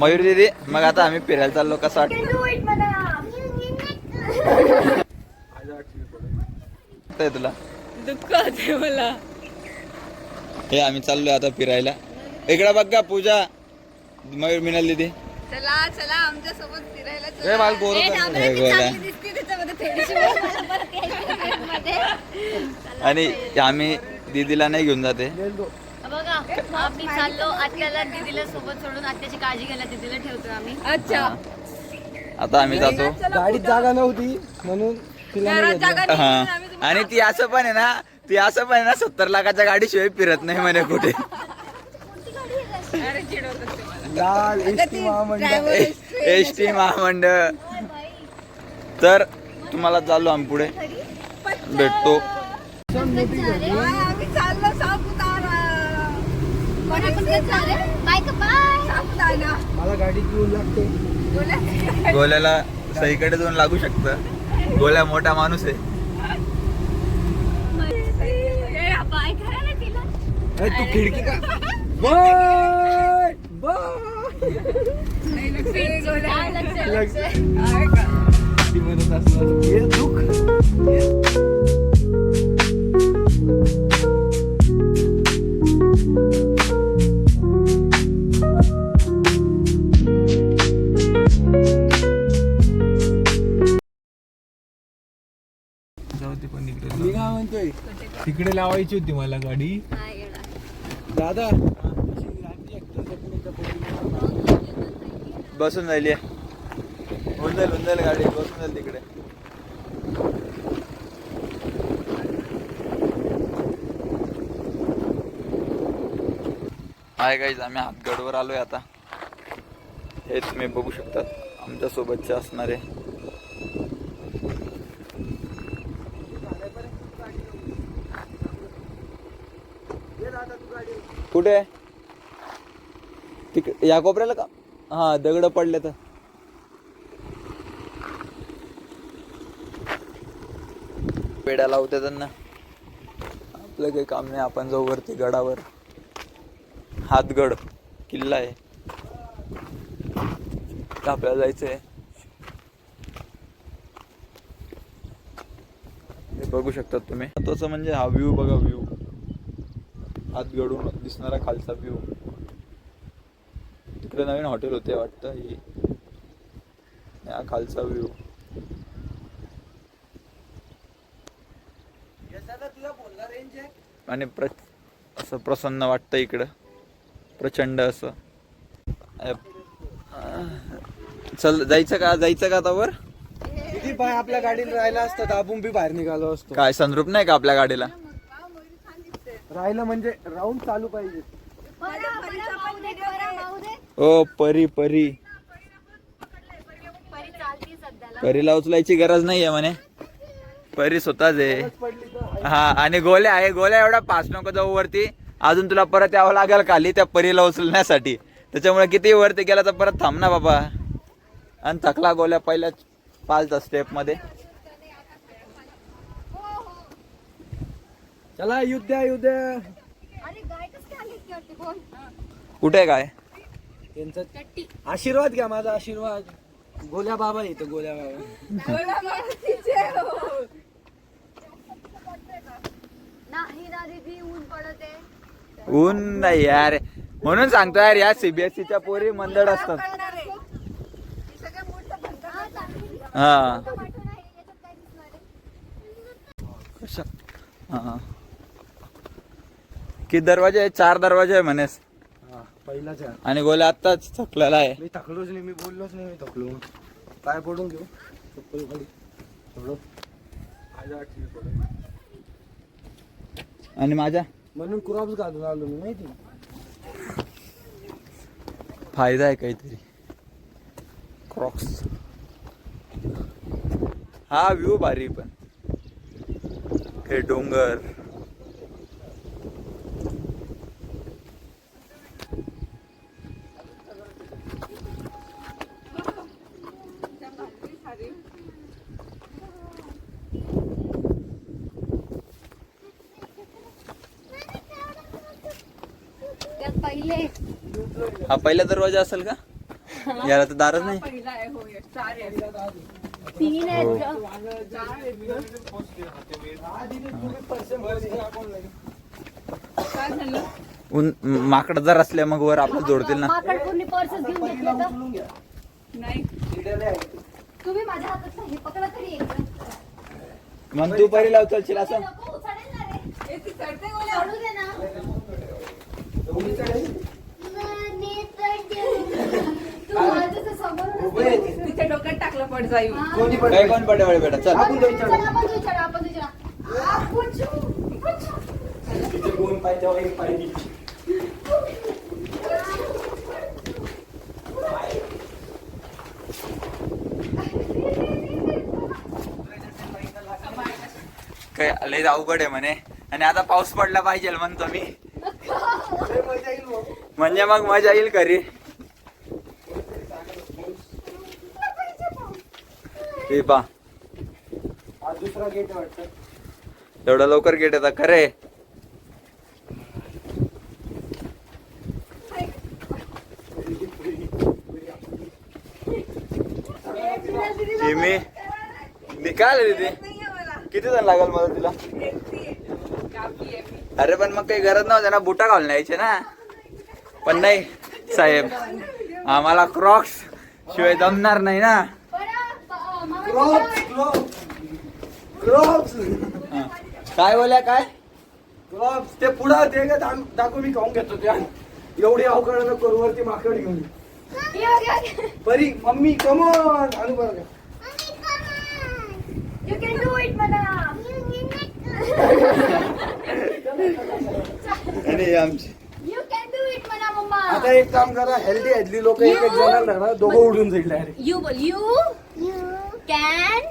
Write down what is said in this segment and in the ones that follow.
मयूर दीदी मग आता आम्ही फिरायला चाललो. कसं वाटतंय तुला? दुःख होते मला. हे आम्ही चाललोय आता फिरायला. इकडे बघ का पूजा, मयूर, मिनल दीदी. चला चला आमच्या सोबत फिरायला हे मला बोर आणि आम्ही दीदीला नाही घेऊन जाते. बघा आम्ही चाललो आत्याला दीदीला सोबत सोडून आत्याची काळजी घ्यायला दीदीला ठेवतो आम्ही. अच्छा आता आम्ही जातो. गाडीत जागा नव्हती म्हणून तिला नाही घरात जागा नाही हा म्हणून आम्ही तुम्हाला- आणि ती असं पण आहे ना, 70 लाखाच्या गाडीशिवाय फिरत नाही म्हणे कुठे. अरे चिडवत असते मला. लाल एसटी महामंडळ. एसटी महामंडळ. तर तुम्हाला चाललो आम्ही पुढे भेटतो. आम्ही चाललो सापुतारा. सापुतारा. मला गाडीत येऊन लागते. गोल्याला सईकडे जाऊन लागू शकतं. गोल्या मोठा माणूस आहे. बाय करा ना तिला. अरे तू खिडकी का नाही लक्ष आहे गोल्या. काय लक्ष आहे, लक्ष आहे. आहे का? ती म्हणत असणार हे दुःख. मी काय म्हणतोय, तिकडे लावायची होती मला गाडी. हा, येडा. दादा बसून जाईल ये. होऊन जाईल गाडी बसून जाईल तिकडे. हाय गाईज, आम्ही हातगडवर आलोय आता. हे तुम्ही बघू शकतात आमच्या सोबतचे असणारे. कुठे तिकडे या कोपऱ्याला का? हा दगड पडले तर पेड्या लावते त्यांना. आपलं काही काम नाही, आपण जाऊ वरती गडावर. हातगड किल्ला आहे, आपल्याला जायचंय. हे बघू शकतात तुम्ही. तसं म्हणजे हा व्ह्यू बघा, व्ह्यू हातगडून दिसणारा खालचा व्ह्यू. तिकडे नवीन हॉटेल होते वाटतं. ही हा खालचा व्ह्यू. आणि असं प्रसन्न वाटतं इकडं, प्रचंड असं. चल जायचं का आता वर? किती पाय आपल्या गाडीला राहिला असतं तर आपण बी बाहेर निघालो असतो. काय सनरूप नाही का आपल्या गाडीला? राहिलं म्हणजे राऊंड चालू पाहिजे. ओ परी परी परीला उचलायची गरज नाहीये म्हणे. परी स्वतःच आहे. हा आणि गोल्या आहे. गोल्या एवढा पास नको जाऊ वरती, अजून तुला परत यावं लागेल खाली त्या परीला उचलण्यासाठी. त्याच्यामुळे किती वरती गेला तर परत थांब ना बाबा. आणि थकला गोल्या पहिल्या 5 स्टेप मध्ये. चला युद्ध. कुठे आहे काय? त्यांचा आशीर्वाद घ्या, माझा आशीर्वाद. गोल्या बाबा येतो, गोल्या बाबा. गोल्या मारुतीचे हो. नाही ना दीदी, ऊन पडत आहे. ऊन नाही यार, म्हणून सांगतो यार, या सीबीएसईच्या पोरी मंदड असतात. हा हा. किती दरवाजे आहे? 4 दरवाजे आहे म्हणेस. पहिलाच आहे. आणि गोल्या आत्ताच थकलेला आहे. मी थकलोच नाही, मी बोललोच नाही मी थकलो. पाय पडून घेऊ चप्पल खाली थोडं. आणि माझ्या म्हणून क्रॉप्स घालून आलो मी, माहिती. फायदा आहे काहीतरी. क्रॉक्स. हा व्ह्यू भारी. पण हे डोंगर. त्यात पहिले हा पहिला दरवाजा असेल का? याला तर दारच नाही. पहिला आहे होय 4 आहे 3 आहेत ग. 4 आहे काय झालं माकड जर असल्या मग वर आपलं जोडतील ना. माकड पूर्ण पर्सच घेऊन घेतले तर नाही तुम्ही माझ्या हातात हे पकडा तरी एक मग तू परी लाव चलशील असं. नको उचलेल ना रे. ए ती चढते गोल्या सोडू दे ना. तू माझ्या समोर तिच्या डोक्यात टाकलं पड जाईल काय कोण पडे बेटा चल. आपण विचारा. काय लय अवघड आहे म्हणे आणि आता पाऊस पडला पाहिजे म्हणतो मी. म्हणजे मग मजा येईल घरी. हे पा दुसरा गेट वाटतं. एवढा लवकर गेट येतात खरे. मी काय आले तिथे नाहीये मला किती जण लागल मला तिला. एकटी आहे. कापी आहे मी. अरे पण मग काही गरज नव्हती ना बुटा घालून यायचे ना. पण नाही साहेब आम्हाला क्रॉक्स शिवाय जमणार नाही ना. क्रॉप्स हा. काय बोल्या काय क्रॉप्स ते पुढं ते का दाखव मी खाऊन घेतो त्या एवढी अवघड नको करू वरती माकड घेऊन परी मम्मी कमॉन आणू बरं का. You can do it, madam. आणि आमची You can do it, madam, mama. आता एक काम करा हेल्दी हेल्दी लोक एक एक जण ना दोघं उडून जाईल डायरेक्ट. You बोल. You can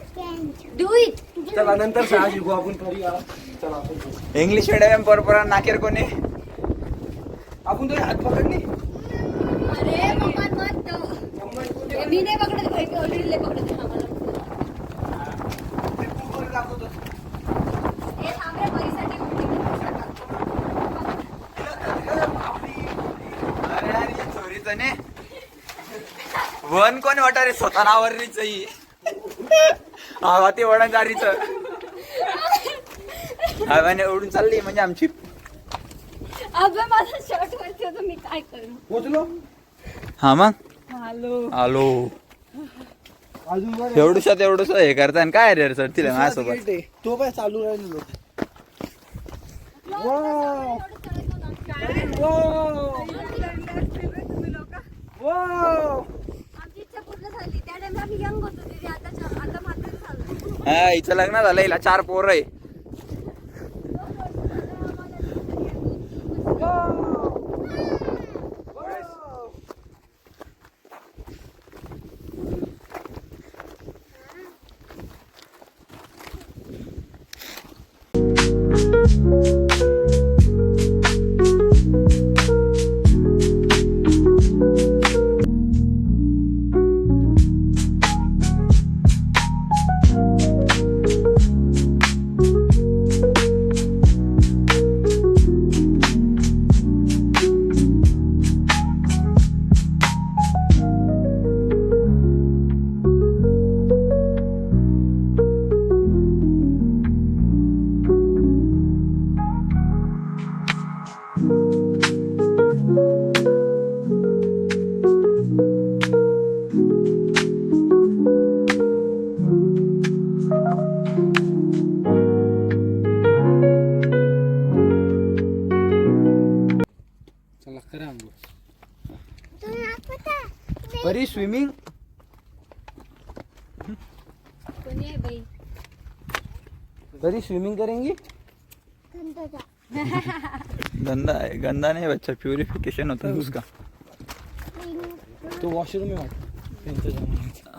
do it. चला नंतर सहा शिकू आपण परी या. चला आपण जाऊ. इंग्लिश मीडियम परपरा नाकेर कोणी. आपण तो हात पकडली अरे मम्मा मत दो. मी नाही पकडत भाई मी ऑलरेडी लय पकडत आहे आम्हाला. हे थांब रे बरीसाठी अरे यार ही चोरीच ने वन कोण वाटा रे स्वतः नावरीच ही आवा ते वडणदारीच हवाने उडून चालली म्हणजे आमची. अबे माझा शर्ट वरती होता मी काय करू. पोचलो हा मग हॅलो आलो अजून बरं. एवढूस हे करताय काय रे सर तिला दुसरा माझ्यासोबत. gate आहे. तो काय चालू राहिलो. वाव तुम्ही लोक वाव आमची इच्छा पूर्ण झाली. त्या टाइमला आम्ही यंग होतो दीदी. आता म्हातारी झालो. हा हिचं लग्न झालं हिला 4 पोरं आहे. चला करा परी स्विमिंग कोणी आहे बाई. परी स्विमिंग करेंगी. गंदा है गंदा नहीं बच्चा प्यूरिफिकेशन होता है उसका. तो वॉशरूम में वाटतं.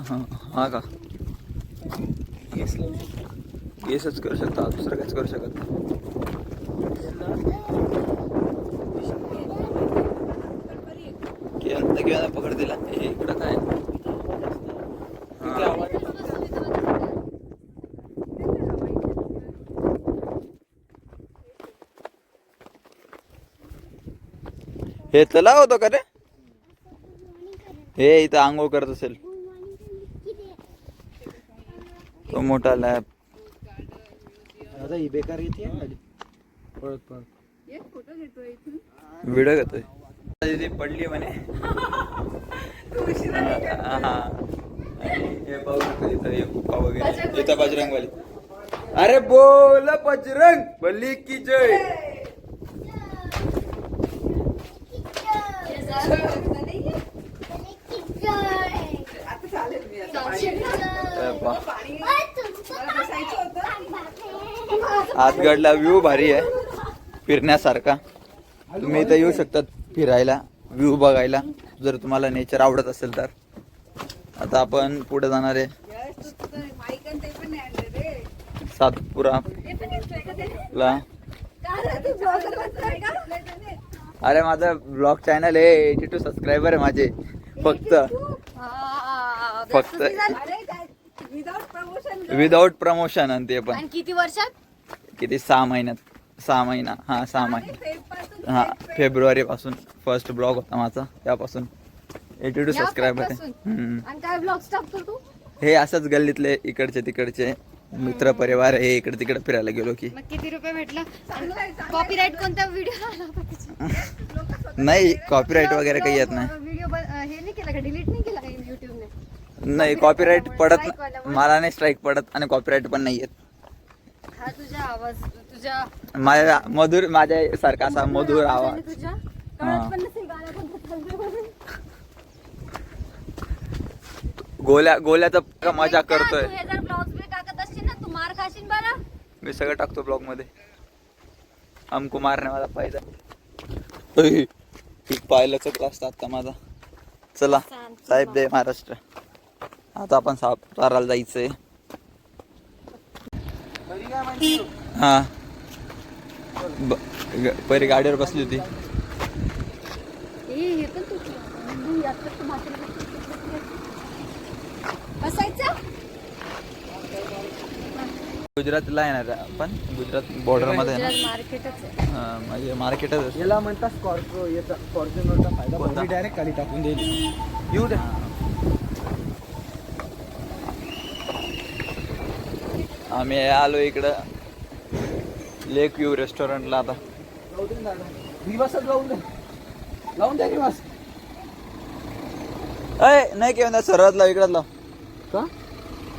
हाँ हाँ का केसच करू शकता दुसरं काहीच करू शकत नाही. केलं पकड दिला हे इकडं काय हे तलाव होतं का रे. हे इथं आंघोळ करत असेल. तो मोठा लॅब. आता ही बेकार येते पळत पळत. ये फोटो घेतोय इथून. व्हिडिओ घेतोय. ती पडली म्हणे. तू उशिरा निघाला. हा. आणि हे पाहू शकतो इथं हे गुफा वगैरे. इथं बजरंगवाली. अरे बोल बजरंग बली की जय. आता चालेल मी आता पाणी मला बसायचं होतं. आजगडला व्ह्यू भारी आहे फिरण्यासारखा. तुम्ही इथं येऊ शकतात फिरायला, व्ह्यू बघायला, जर तुम्हाला नेचर आवडत असेल तर. आता आपण पुढे जाणार आहे यश, तू तुझं माईक आणि ते पण नाही आणलं रे. सातपुरा ते पण घेतलंय का त्याने? ला. का रे, तू ब्लॉगर बनतोय का? अरे माझं ब्लॉग चॅनल आहे, 82 सबस्क्रायबर आहे माझे. फक्त फक्त अरे काय विदाउट प्रमोशन विदाउट प्रमोशन. आणि ते पण आणि किती वर्षात? किती 6 महिन्यात. 6 महिना. हा 6 महिने. हा फेब्रुवारी पासून फर्स्ट ब्लॉग होता माझा, त्यापासून 82 सबस्क्रायबर आहे. आणि काय ब्लॉग्स टाकतो तू? हे असंच गल्लीतले इकडचे तिकडचे मित्र परिवार हे इकडे तिकडे फिरायला गेलो की. मग किती रुपये भेटला? कॉपीराईट कोणत्या व्हिडिओ नाही कॉपीराईट वगैरे काही येत नाही. व्हिडिओ हे नाही केला का, डिलीट नाही केला का युट्यूबने? नाही कॉपीराईट पडत मला नाही, स्ट्राईक पडत आणि कॉपीराईट पण नाही येत. हा तुझा आवाज, तुझ्या माझ्या मधुर, माझ्या सारखा असा मधुर आवाज. तुझ्या हा. कळत पण नसेल गाणं कोणतं चाललंय. गोल्याचा मजा करतोय. तू हे जर ब्लॉग्स बी टाकत असशील ना, तू मार खाशील बरं. मी सगळं टाकतो ब्लॉग मध्ये. हमको मारने वाला फायदा. पाहिलंच क्लास आता माझा. चला साहेब जय महाराष्ट्र. आता आपण साताराला जायचंय. हा परी गाडीवर बसली होती. हे पण तू बसायचं. गुजरातला येणार आपण. गुजरात बॉर्डर मध्ये आहे ना. मार्केटच आहे. म्हणजे मार्केटच. याला म्हणतात स्कॉर्पिओ. याचा फॉर्च्युनरचा फायदा कोणता? डायरेक्ट खाली टाकून देईल. येऊ दे. आम्ही आलो इकडं लेक व्ह्यू रेस्टॉरंटला. आता जाऊ दे ना. रिवासच लावून दे. लावून द्या रिवास. अय नाही केव्हा सरळ लाव, इकडं लाव. का?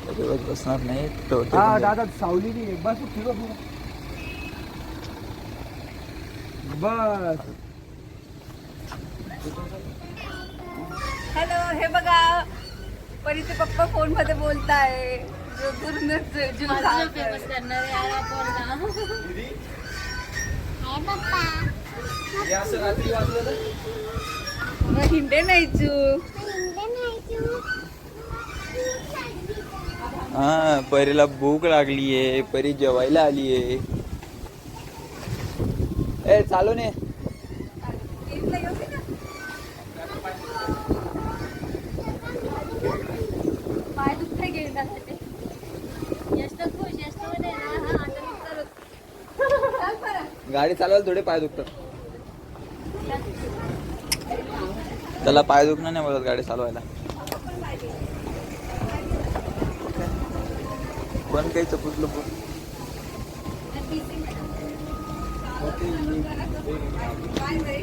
त्याच्यावर बसणार नाही. हा दादा सावली बी एक बस फिरव. बस. हॅलो, हे बघा परीचे पप्पा फोन मध्ये बोलताय. जो दुर्नच जीव माझं खातोय. फेमस करणारे याला बोलला. असं रात्री वाजलं तर मग हिंडे नाही चू. हा परीला भूक लागलीये. परी जेवायला आलीये. ए चालू ने. इथलं येऊ दे ना. पाय दुखते गेल्यासाठी. यश तर खुश. यश तर म्हणे ना, हा आता मी करत. चल बरं. गाडी चालवायला थोडे पाय दुखतात. त्याला पाय दुखणं नाही बोलत गाडी चालवायला. पण काही चपुतलं पण. काय रे?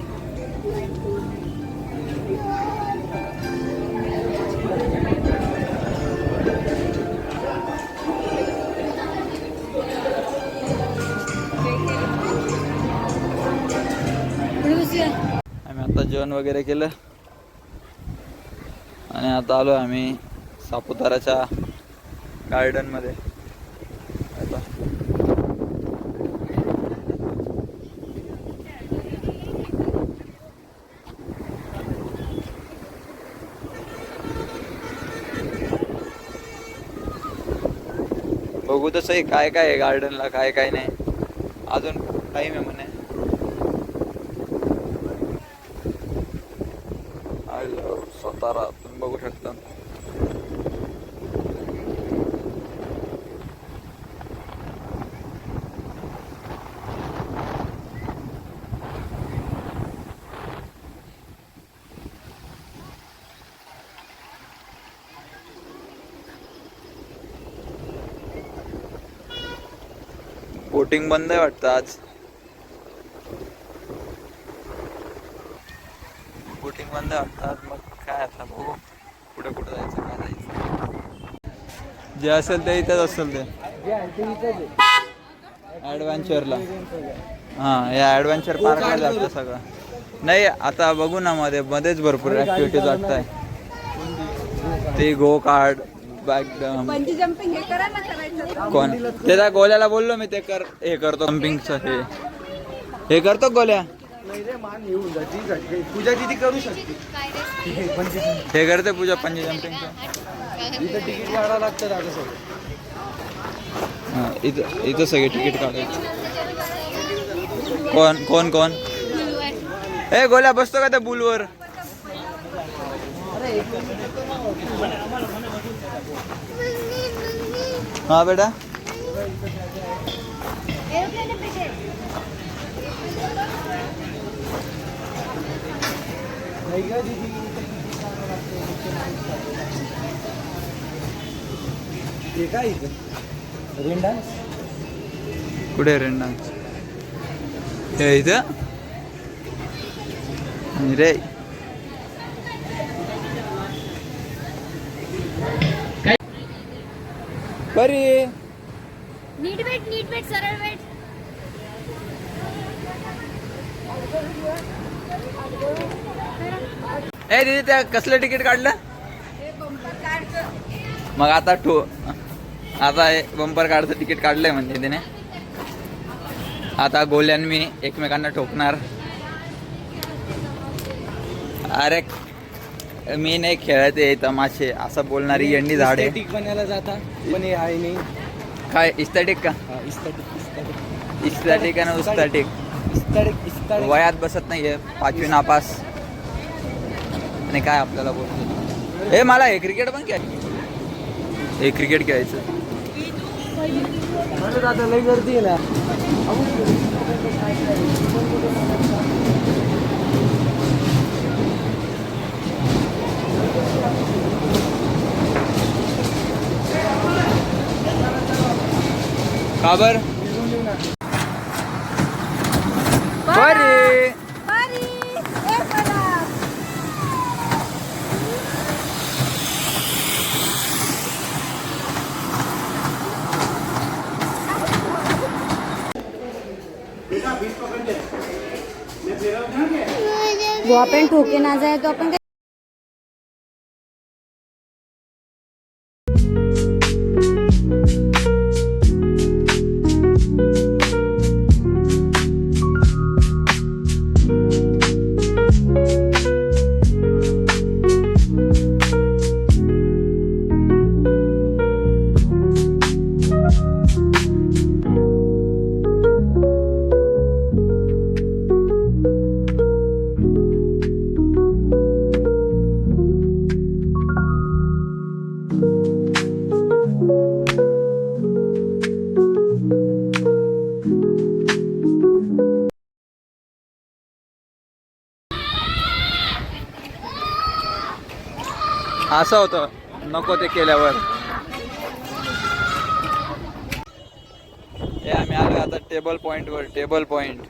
आम्ही आता जेवण वगैरे केलं आणि आता आलो आम्ही सापुताराच्या गार्डन मध्ये. आता बघू तसं काय काय आहे गार्डनला, काय काय नाही. अजून टाइम आहे म्हणे. आय लव्ह सातारा तुम्ही बघू शकता. बोटिंग बंद आहे वाटतं आज. बोटिंग बंद आहे वाटतं आज. मग काय आता बघू पुढे कुठं जायचं काय जायचं. जे असेल ते इथंच असेल ते ॲडव्हेंचरला. हां या ॲडव्हेंचर पार्कला जातं सगळं. नाही आता बघू ना मध्येच भरपूर ॲक्टिव्हिटीज वाटत आहे. ते go kart back bungee jumping हे करा ना करायचं. कोण ते त्या गोल्याला बोललो मी ते कर हे करतो जम्पिंगचं हे करतो गोल्या. नाही रे मान येऊन जाती झटके. पूजा दिदी करू शकते. हे करते पूजा पंजी जम्पिंगचं. इथं तिकीट काढावं लागतं दादा सगळं. हां इथं सगळे तिकीट काढायचे. कोण कोण ए गोल्या बसतो का त्या बुलवर. हा बेटा नाही का दीदी. हे काय इथं रेन डान्स. कुठे रेन डान्स हे इथं रे. बरी नीट वेट सरळ वेट. ए दीदी त्या कसलं तिकीट काढलं. हे बंपर कार्डचं. मग आता आता हे बंपर कार्डचं तिकीट काढलंय म्हणजे तिने. आता गोल्यान मी एकमेकांना ठोकणार. अरे मी नाही खेळत आहे तमाशे असं बोलणारी यंडी झाड आहे. इस्थेटिक बनायला जाता पण हे आहे नाही. काय इस्थेटिक का. इस्थेटिक आणि उस्थेटिक वयात बसत नाहीये. 5वी नापास आणि काय आपल्याला बोलतो. हे मला हे क्रिकेट पण खेळ. हे क्रिकेट खेळायचं. दादा लई गर्दी आहे ना. का बर बरी बारी एक मला. वो अपन ठोके ना जाए तो अपन असं होतं नको ते केल्यावर. हे आम्ही आलो आता टेबल पॉइंट वर. टेबल पॉइंट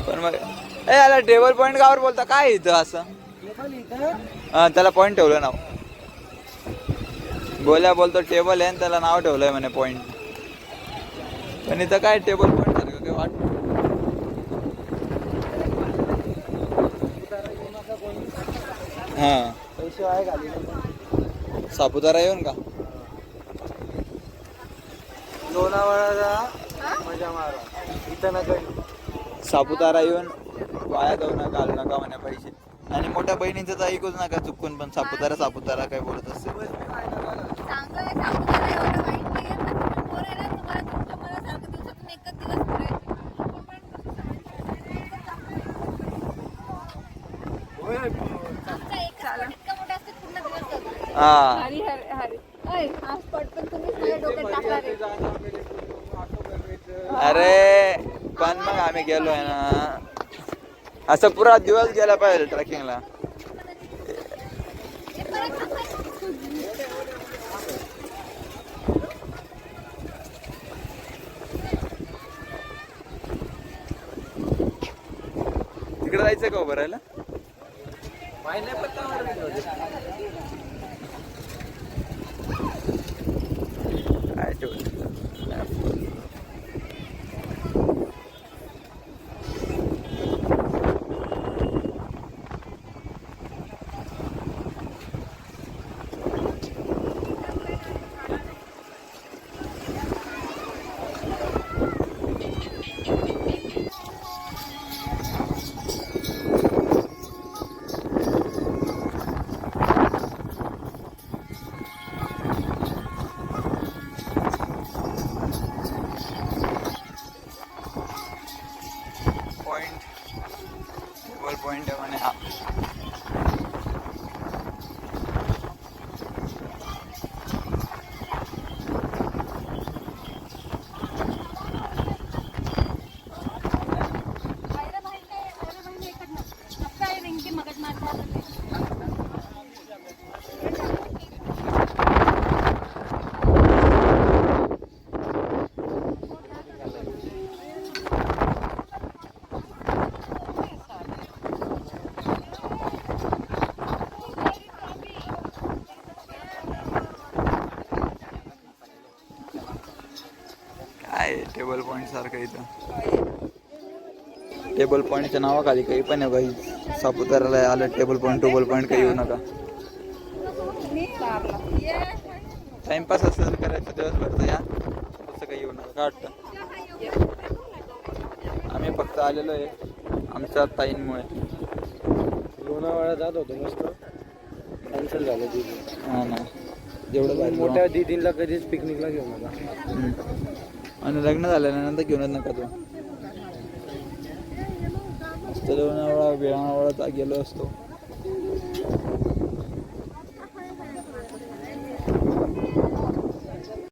पण मग याला टेबल पॉइंट गावर बोलता काय इथं असं. हा त्याला पॉइंट ठेवलं नाव. गोल्या बोलतो टेबल आहे आणि त्याला नाव ठेवलंय म्हणे पॉइंट. पण इथं काय टेबल पॉइंट सारखं काही वाटत. हा पैसे आहे घाली. सापुतारा येऊन का. लोणावळा मजा मारा. इथं नका. सापुतारा येऊन वाया जाऊ नका घालू नका म्हणे पैसे. आणि मोठ्या बहिणीचं तर ऐकूच नका चुकून. पण सापुतारा काय बोलत असते. चांगलं आहे सापुतारा. एवढं वाईट नाहीये. पण तुम्ही पोर आहे ना. तुम्हाला तुमच्या मनासारखं दिवसातून एकच दिवस फिरायचं. हा हरी हरी हरी. ओय, हा स्पॉट पण तुम्हीच माझ्या डोक्यात टाकला रे. अरे पण मग आम्ही गेलोय ना. असं पुरा दिवस गेला पाहिजे ट्रेकिंगला. तिकडे जायचं का उभं राहायला? काय ठेवलं? पॉइंट टेबल पॉइंट आहे म्हणे हा. काय टेबल पॉइंट सारखं इथं. टेबल पॉइंटच्या नावाखाली काही पण आहे काही. सापुताराला आलं टेबल पॉइंट टूबल पॉइंट काही येऊ नका. टाइमपास असेल करायचं दिवसभरचं या, तसं काही येऊ नका. काय वाटतं? आम्ही फक्त आलेलो आहे आमच्या ताईंमुळे. लोणावळा जात होतो मस्त, कॅन्सल झालं दिदी. हा ना, जेवढं भारी मोठ्या दिदीला कधीच पिकनिकला घेऊन आला. आणि लग्न झाल्यानंतर घेऊनच नका तो. मस्त लोणावळा वेळावळा गेलो असतो.